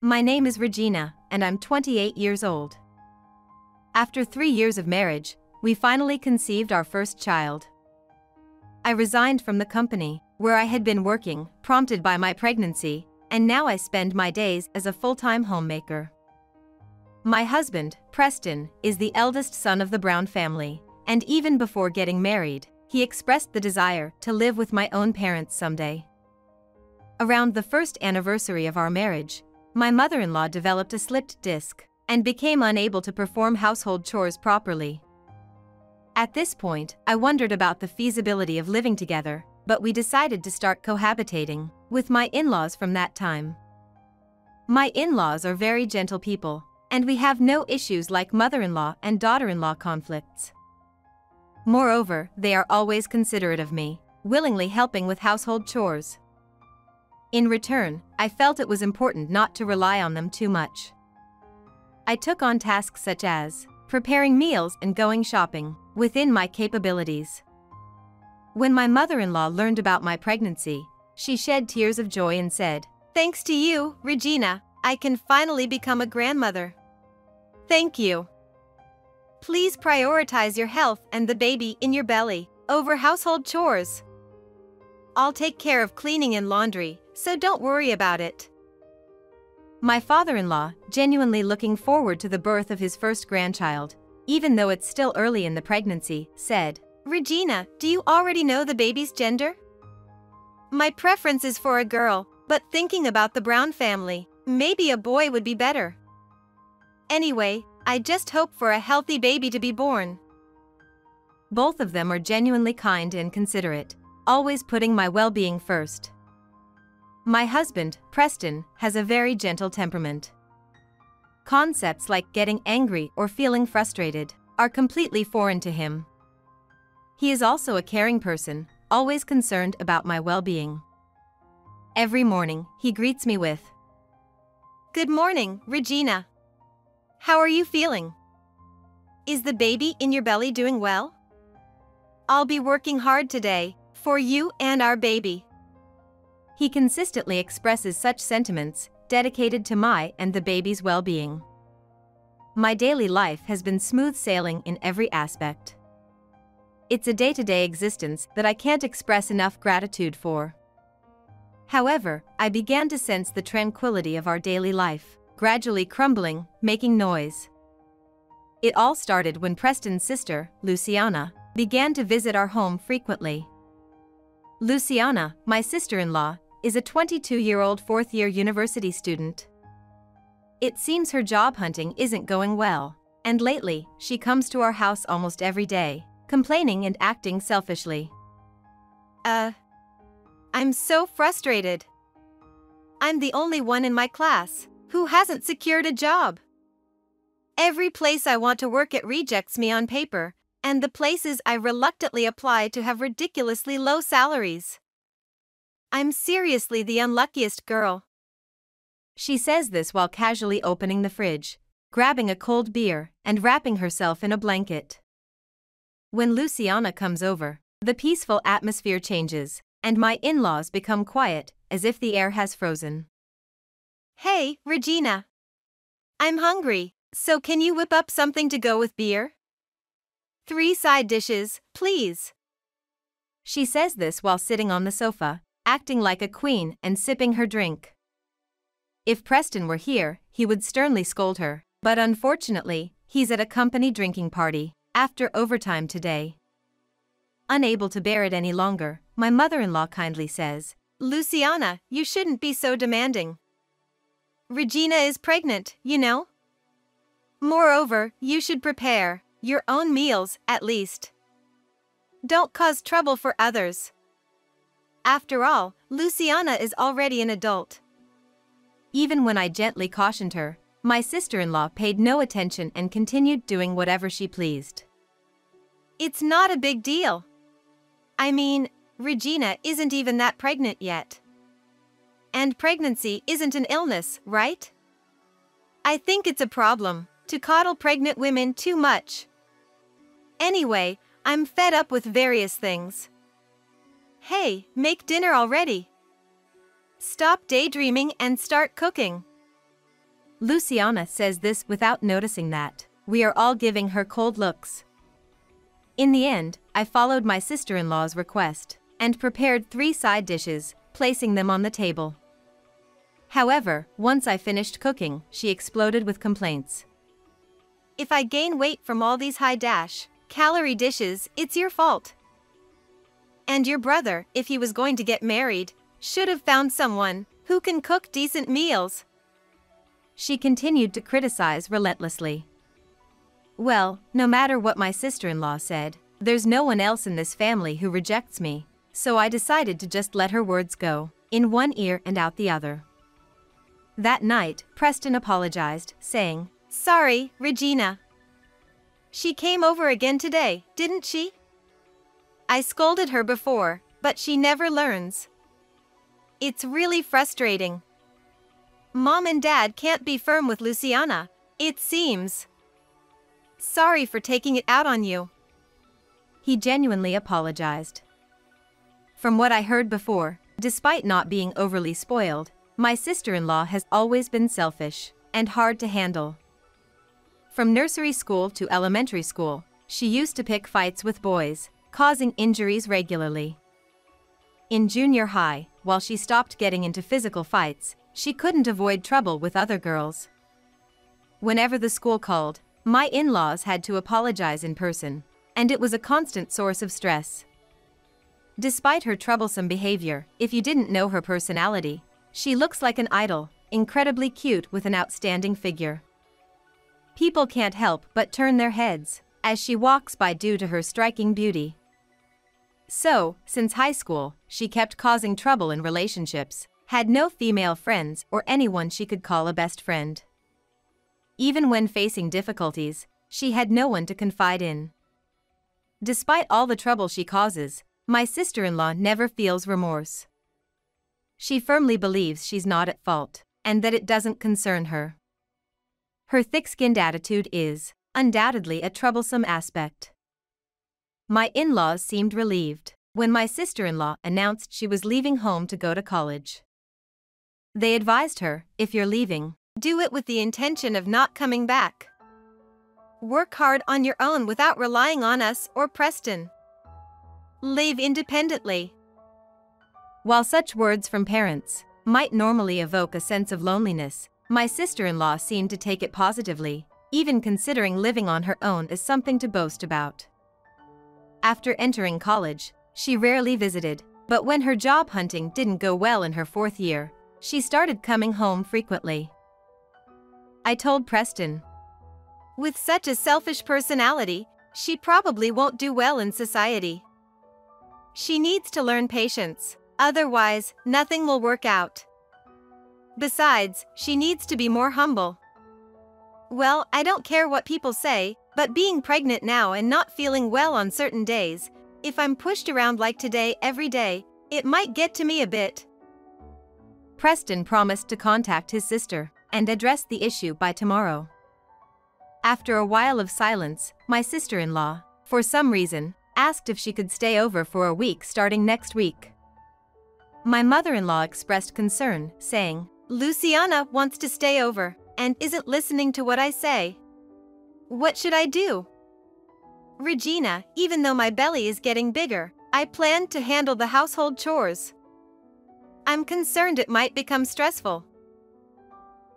My name is Regina, and I'm 28 years old. After 3 years of marriage, we finally conceived our first child. I resigned from the company where I had been working, prompted by my pregnancy, and now I spend my days as a full-time homemaker. My husband, Preston, is the eldest son of the Brown family, and even before getting married, he expressed the desire to live with my own parents someday. Around the first anniversary of our marriage, my mother-in-law developed a slipped disc and became unable to perform household chores properly. At this point, I wondered about the feasibility of living together, but we decided to start cohabitating with my in-laws from that time. My in-laws are very gentle people, and we have no issues like mother-in-law and daughter-in-law conflicts. Moreover, they are always considerate of me, willingly helping with household chores. In return, I felt it was important not to rely on them too much. I took on tasks such as preparing meals and going shopping, within my capabilities. When my mother-in-law learned about my pregnancy, she shed tears of joy and said, "Thanks to you, Regina, I can finally become a grandmother. Thank you. Please prioritize your health and the baby in your belly over household chores. I'll take care of cleaning and laundry, so don't worry about it." My father-in-law, genuinely looking forward to the birth of his first grandchild, even though it's still early in the pregnancy, said, "Regina, do you already know the baby's gender?" "My preference is for a girl, but thinking about the Brown family, maybe a boy would be better. Anyway, I just hope for a healthy baby to be born." Both of them are genuinely kind and considerate, always putting my well-being first. My husband, Preston, has a very gentle temperament. Concepts like getting angry or feeling frustrated are completely foreign to him. He is also a caring person, always concerned about my well-being. Every morning, he greets me with, "Good morning, Regina. How are you feeling? Is the baby in your belly doing well? I'll be working hard today, for you and our baby." He consistently expresses such sentiments, dedicated to my and the baby's well-being. My daily life has been smooth sailing in every aspect. It's a day-to-day existence that I can't express enough gratitude for. However, I began to sense the tranquility of our daily life, gradually crumbling, making noise. It all started when Preston's sister, Luciana, began to visit our home frequently. Luciana, my sister-in-law, is a 22-year-old fourth-year university student. It seems her job hunting isn't going well, and lately, she comes to our house almost every day, complaining and acting selfishly. I'm so frustrated. I'm the only one in my class who hasn't secured a job. Every place I want to work at rejects me on paper, and the places I reluctantly apply to have ridiculously low salaries. I'm seriously the unluckiest girl." She says this while casually opening the fridge, grabbing a cold beer, and wrapping herself in a blanket. When Luciana comes over, the peaceful atmosphere changes, and my in-laws become quiet, as if the air has frozen. "Hey, Regina. I'm hungry, so can you whip up something to go with beer? 3 side dishes, please." She says this while sitting on the sofa, acting like a queen and sipping her drink. If Preston were here, he would sternly scold her, but unfortunately, he's at a company drinking party after overtime today. Unable to bear it any longer, my mother-in-law kindly says, "Luciana, you shouldn't be so demanding. Regina is pregnant, you know. Moreover, you should prepare your own meals, at least. Don't cause trouble for others. After all, Luciana is already an adult." Even when I gently cautioned her, my sister-in-law paid no attention and continued doing whatever she pleased. "It's not a big deal. I mean, Regina isn't even that pregnant yet. And pregnancy isn't an illness, right? I think it's a problem to coddle pregnant women too much. Anyway, I'm fed up with various things. Hey, make dinner already. Stop daydreaming and start cooking." Luciana says this without noticing that we are all giving her cold looks. In the end, I followed my sister-in-law's request and prepared 3 side dishes, placing them on the table. However, once I finished cooking, she exploded with complaints. If I gain weight from all these high-calorie dishes, it's your fault. And your brother, if he was going to get married, should have found someone who can cook decent meals. She continued to criticize relentlessly. Well, no matter what my sister-in-law said, there's no one else in this family who rejects me, so I decided to just let her words go, in one ear and out the other. That night, Preston apologized, saying, "Sorry, Regina. She came over again today, didn't she? I scolded her before, but she never learns. It's really frustrating. Mom and Dad can't be firm with Luciana, it seems. Sorry for taking it out on you." He genuinely apologized. From what I heard before, despite not being overly spoiled, my sister-in-law has always been selfish and hard to handle. From nursery school to elementary school, she used to pick fights with boys, causing injuries regularly. In junior high, while she stopped getting into physical fights, she couldn't avoid trouble with other girls. Whenever the school called, my in-laws had to apologize in person, and it was a constant source of stress. Despite her troublesome behavior, if you didn't know her personality, she looks like an idol, incredibly cute with an outstanding figure. People can't help but turn their heads as she walks by due to her striking beauty. So, since high school, she kept causing trouble in relationships, had no female friends or anyone she could call a best friend. Even when facing difficulties, she had no one to confide in. Despite all the trouble she causes, my sister-in-law never feels remorse. She firmly believes she's not at fault, and that it doesn't concern her. Her thick-skinned attitude is, undoubtedly, a troublesome aspect. My in-laws seemed relieved when my sister-in-law announced she was leaving home to go to college. They advised her, if you're leaving, do it with the intention of not coming back. Work hard on your own without relying on us or Preston. Live independently. While such words from parents might normally evoke a sense of loneliness, my sister-in-law seemed to take it positively, even considering living on her own as something to boast about. After entering college, she rarely visited, but when her job hunting didn't go well in her 4th year, she started coming home frequently. I told Preston, "With such a selfish personality, she probably won't do well in society. She needs to learn patience, otherwise, nothing will work out. Besides, she needs to be more humble." Well, I don't care what people say, but being pregnant now and not feeling well on certain days, if I'm pushed around like today every day, it might get to me a bit. Preston promised to contact his sister and address the issue by tomorrow. After a while of silence, my sister-in-law, for some reason, asked if she could stay over for a week starting next week. My mother-in-law expressed concern, saying, "Luciana wants to stay over and isn't listening to what I say. What should I do?" "Regina, even though my belly is getting bigger, I plan to handle the household chores. I'm concerned it might become stressful."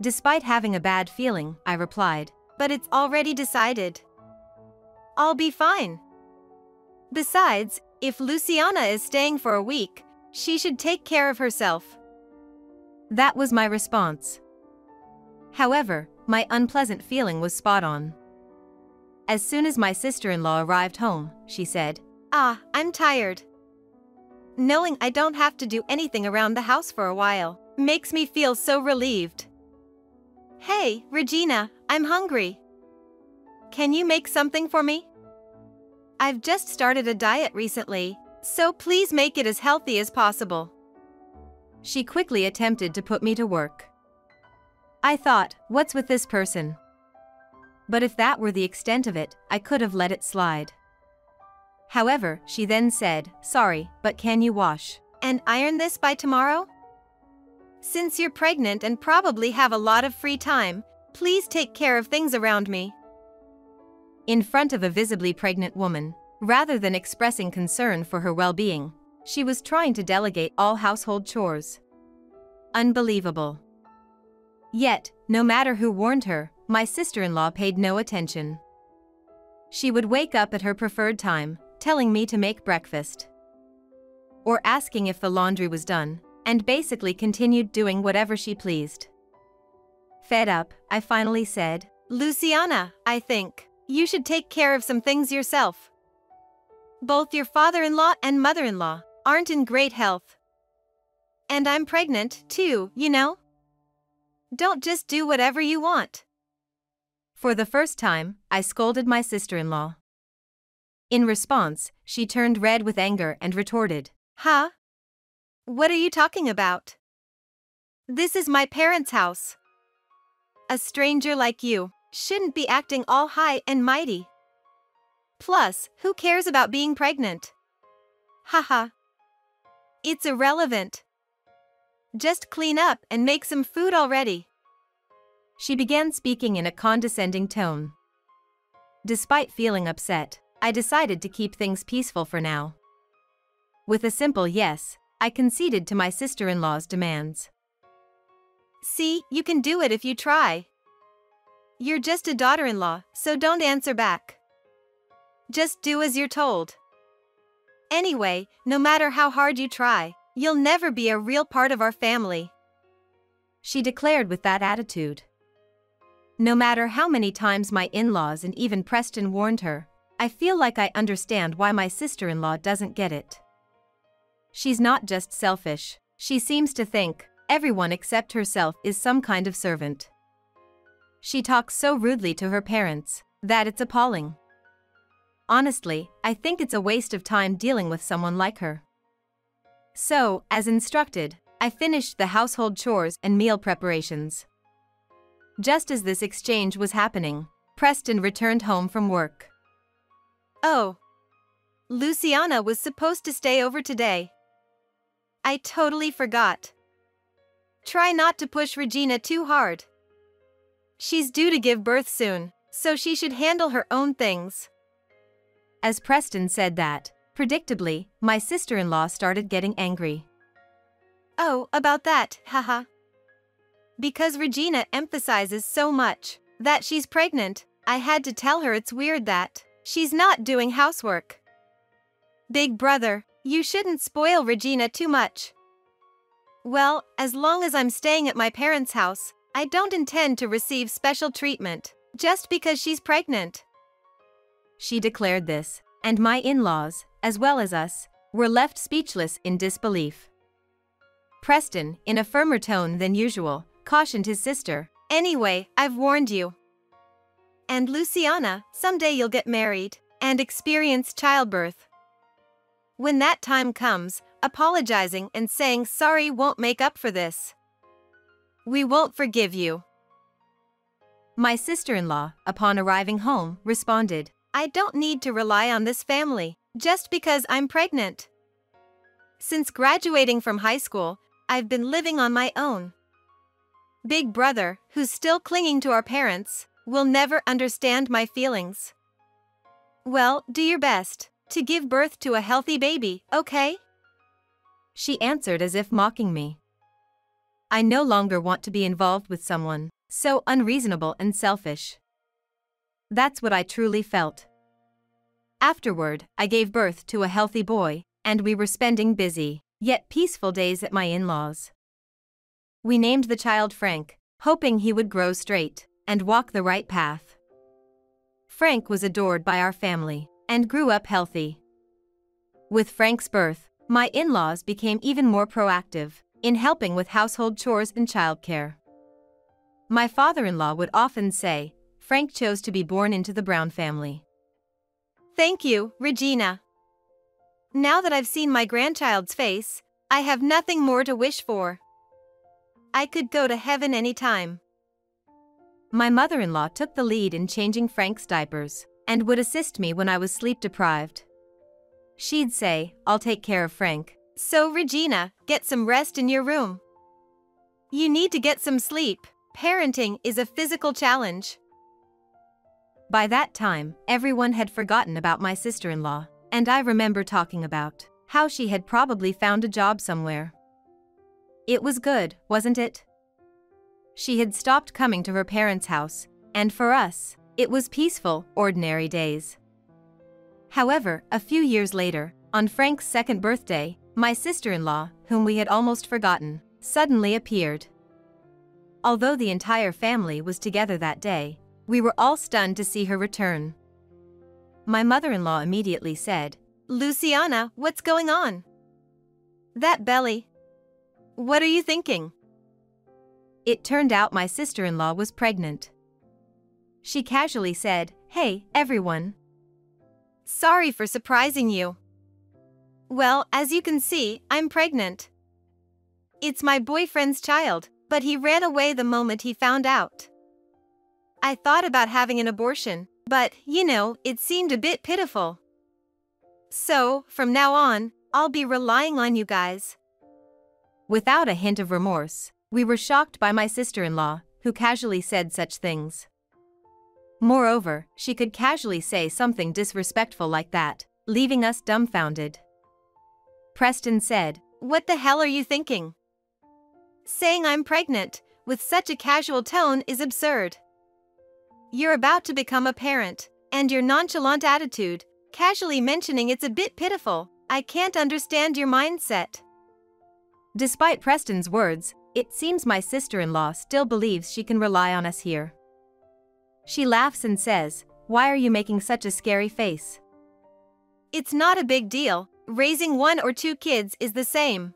Despite having a bad feeling, I replied, "But it's already decided. I'll be fine. Besides, if Luciana is staying for a week, she should take care of herself." That was my response. However, my unpleasant feeling was spot on. As soon as my sister-in-law arrived home, she said, "I'm tired. Knowing I don't have to do anything around the house for a while makes me feel so relieved. Hey, Regina, I'm hungry. Can you make something for me? I've just started a diet recently, so please make it as healthy as possible." She quickly attempted to put me to work. I thought, what's with this person? But if that were the extent of it, I could have let it slide. However, she then said, "Sorry, but can you wash and iron this by tomorrow? Since you're pregnant and probably have a lot of free time, Please take care of things around me." In front of a visibly pregnant woman, rather than expressing concern for her well-being, she was trying to delegate all household chores. Unbelievable. Yet, no matter who warned her, my sister-in-law paid no attention. She would wake up at her preferred time, telling me to make breakfast, or asking if the laundry was done, and basically continued doing whatever she pleased. Fed up, I finally said, "Luciana, I think you should take care of some things yourself. Both your father-in-law and mother-in-law aren't in great health. And I'm pregnant, too, you know? Don't just do whatever you want." For the first time, I scolded my sister-in-law. In response, she turned red with anger and retorted, "Huh? What are you talking about? This is my parents' house. A stranger like you shouldn't be acting all high and mighty. Plus, who cares about being pregnant? Haha. It's irrelevant. Just clean up and make some food already." She began speaking in a condescending tone. Despite feeling upset, I decided to keep things peaceful for now. With a simple yes, I conceded to my sister-in-law's demands. "See, you can do it if you try. You're just a daughter-in-law, so don't answer back. Just do as you're told. Anyway, no matter how hard you try, you'll never be a real part of our family," she declared with that attitude. No matter how many times my in-laws and even Preston warned her, I feel like I understand why my sister-in-law doesn't get it. She's not just selfish, she seems to think everyone except herself is some kind of servant. She talks so rudely to her parents that it's appalling. Honestly, I think it's a waste of time dealing with someone like her. So, as instructed, I finished the household chores and meal preparations. Just as this exchange was happening, Preston returned home from work. "Oh, Luciana was supposed to stay over today. I totally forgot. Try not to push Regina too hard. She's due to give birth soon, so she should handle her own things." As Preston said that, predictably, my sister-in-law started getting angry. "Oh, about that, haha. Because Regina emphasizes so much that she's pregnant, I had to tell her it's weird that she's not doing housework. Big brother, you shouldn't spoil Regina too much. Well, as long as I'm staying at my parents' house, I don't intend to receive special treatment just because she's pregnant." She declared this, and my in-laws, as well as us, were left speechless in disbelief. Preston, in a firmer tone than usual, cautioned his sister, "Anyway, I've warned you. And Luciana, someday you'll get married and experience childbirth. When that time comes, apologizing and saying sorry won't make up for this. We won't forgive you." My sister-in-law, upon arriving home, responded, "I don't need to rely on this family just because I'm pregnant. Since graduating from high school, I've been living on my own. Big brother, who's still clinging to our parents, will never understand my feelings. Well, do your best to give birth to a healthy baby, okay?" She answered as if mocking me. I no longer want to be involved with someone so unreasonable and selfish. That's what I truly felt. Afterward, I gave birth to a healthy boy, and we were spending busy, yet peaceful days at my in-laws. We named the child Frank, hoping he would grow straight and walk the right path. Frank was adored by our family and grew up healthy. With Frank's birth, my in-laws became even more proactive in helping with household chores and childcare. My father-in-law would often say, "Frank chose to be born into the Brown family." Thank you, Regina. Now that I've seen my grandchild's face, I have nothing more to wish for. I could go to heaven anytime. My mother-in-law took the lead in changing Frank's diapers and would assist me when I was sleep-deprived. She'd say, "I'll take care of Frank. So Regina, get some rest in your room. You need to get some sleep." Parenting is a physical challenge. By that time, everyone had forgotten about my sister-in-law, and I remember talking about how she had probably found a job somewhere. It was good, wasn't it? She had stopped coming to her parents' house, and for us, it was peaceful, ordinary days. However, a few years later, on Frank's second birthday, my sister-in-law, whom we had almost forgotten, suddenly appeared. Although the entire family was together that day, we were all stunned to see her return. My mother-in-law immediately said, "Luciana, what's going on? That belly. What are you thinking?" It turned out my sister-in-law was pregnant. She casually said, "Hey, everyone. Sorry for surprising you. Well, as you can see, I'm pregnant. It's my boyfriend's child, but he ran away the moment he found out. I thought about having an abortion, but, it seemed a bit pitiful. So, from now on, I'll be relying on you guys." Without a hint of remorse, we were shocked by my sister-in-law, who casually said such things. Moreover, she could casually say something disrespectful like that, leaving us dumbfounded. Preston said, "What the hell are you thinking? Saying I'm pregnant, with such a casual tone is absurd. You're about to become a parent, and your nonchalant attitude, casually mentioning it's a bit pitiful, I can't understand your mindset." Despite Preston's words, it seems my sister-in-law still believes she can rely on us here. She laughs and says, "Why are you making such a scary face? It's not a big deal, raising 1 or 2 kids is the same.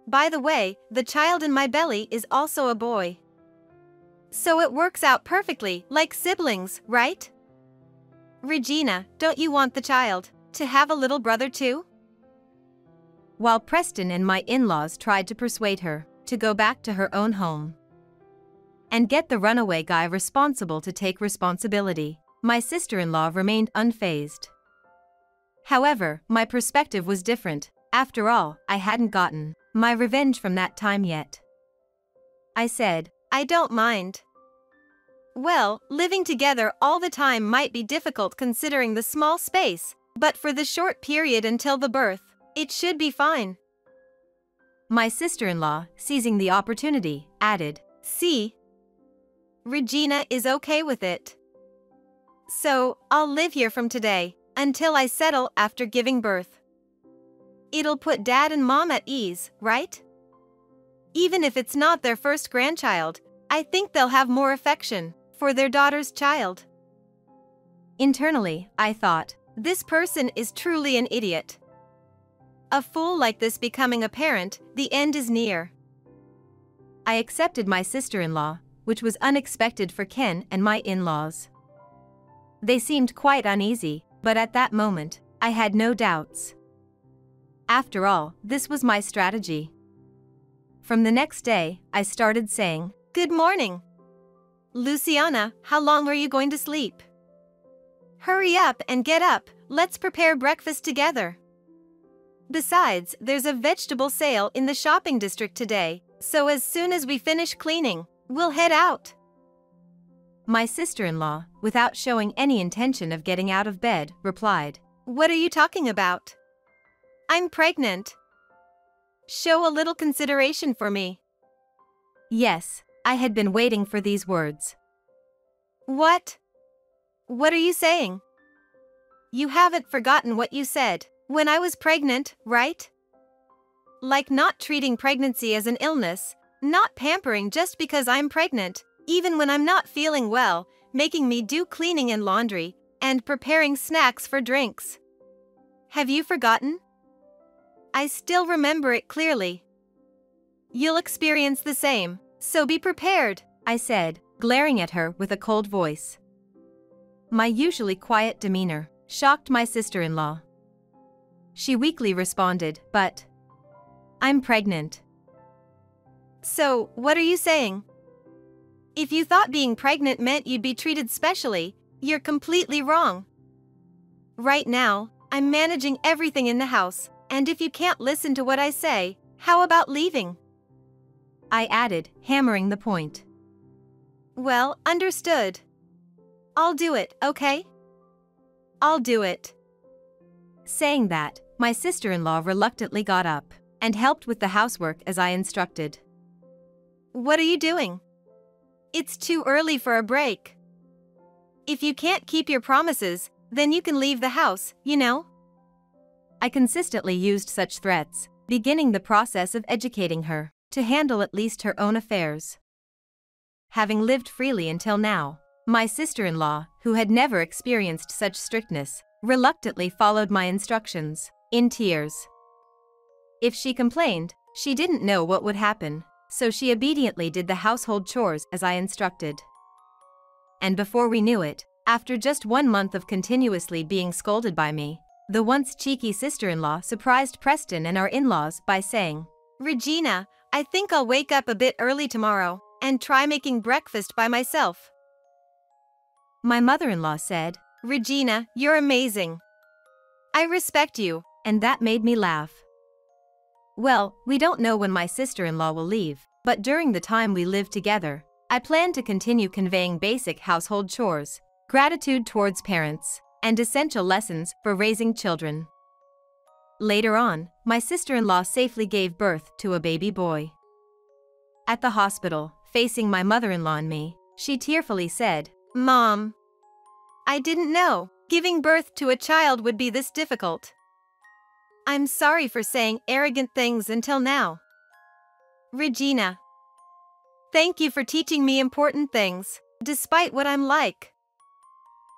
By the way, the child in my belly is also a boy. So it works out perfectly, like siblings, right? Regina, don't you want the child to have a little brother too?" While Preston and my in-laws tried to persuade her to go back to her own home and get the runaway guy responsible to take responsibility, my sister-in-law remained unfazed. However, my perspective was different. After all, I hadn't gotten my revenge from that time yet. I said, "I don't mind. Well, living together all the time might be difficult considering the small space, but for the short period until the birth, it should be fine." My sister-in-law, seizing the opportunity, added, "See? Regina is okay with it. So, I'll live here from today, until I settle after giving birth. It'll put Dad and Mom at ease, right? Even if it's not their first grandchild, I think they'll have more affection for their daughter's child." Internally, I thought, this person is truly an idiot. A fool like this becoming a parent, the end is near. I accepted my sister-in-law, which was unexpected for Ken and my in-laws. They seemed quite uneasy, but at that moment, I had no doubts. After all, this was my strategy. From the next day, I started saying, "Good morning. Luciana, how long are you going to sleep? Hurry up and get up, let's prepare breakfast together. Besides, there's a vegetable sale in the shopping district today, so as soon as we finish cleaning, we'll head out." My sister-in-law, without showing any intention of getting out of bed, replied, "What are you talking about? I'm pregnant. Show a little consideration for me." Yes, I had been waiting for these words. "What? What are you saying? You haven't forgotten what you said when I was pregnant, right? Like not treating pregnancy as an illness, not pampering just because I'm pregnant, even when I'm not feeling well, making me do cleaning and laundry, and preparing snacks for drinks. Have you forgotten? I still remember it clearly. You'll experience the same, so be prepared," I said, glaring at her with a cold voice. My usually quiet demeanor shocked my sister-in-law. She weakly responded, "But I'm pregnant." "So, what are you saying? If you thought being pregnant meant you'd be treated specially, you're completely wrong. Right now, I'm managing everything in the house, and if you can't listen to what I say, how about leaving?" I added, hammering the point. Well, understood. I'll do it, okay? I'll do it. Saying that, my sister-in-law reluctantly got up and helped with the housework as I instructed. What are you doing? It's too early for a break. If you can't keep your promises, then you can leave the house, you know? I consistently used such threats, beginning the process of educating her to handle at least her own affairs. Having lived freely until now, my sister-in-law, who had never experienced such strictness, reluctantly followed my instructions, in tears. If she complained, she didn't know what would happen, so she obediently did the household chores as I instructed. And before we knew it, after just 1 month of continuously being scolded by me, the once cheeky sister-in-law surprised Preston and our in-laws by saying, "Regina, I think I'll wake up a bit early tomorrow and try making breakfast by myself." My mother-in-law said, "Regina, you're amazing. I respect you," and that made me laugh. Well, we don't know when my sister-in-law will leave, but during the time we live together, I plan to continue conveying basic household chores, gratitude towards parents, and essential lessons for raising children. Later on, my sister-in-law safely gave birth to a baby boy. At the hospital, facing my mother-in-law and me, she tearfully said, "Mom, I didn't know giving birth to a child would be this difficult. I'm sorry for saying arrogant things until now. Regina, thank you for teaching me important things, despite what I'm like."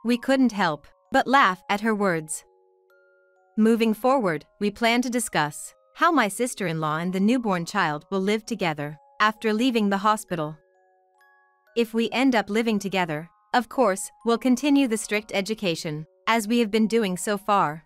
We couldn't help but laugh at her words. Moving forward, we plan to discuss how my sister-in-law and the newborn child will live together after leaving the hospital. If we end up living together, of course, we'll continue the strict education, as we have been doing so far.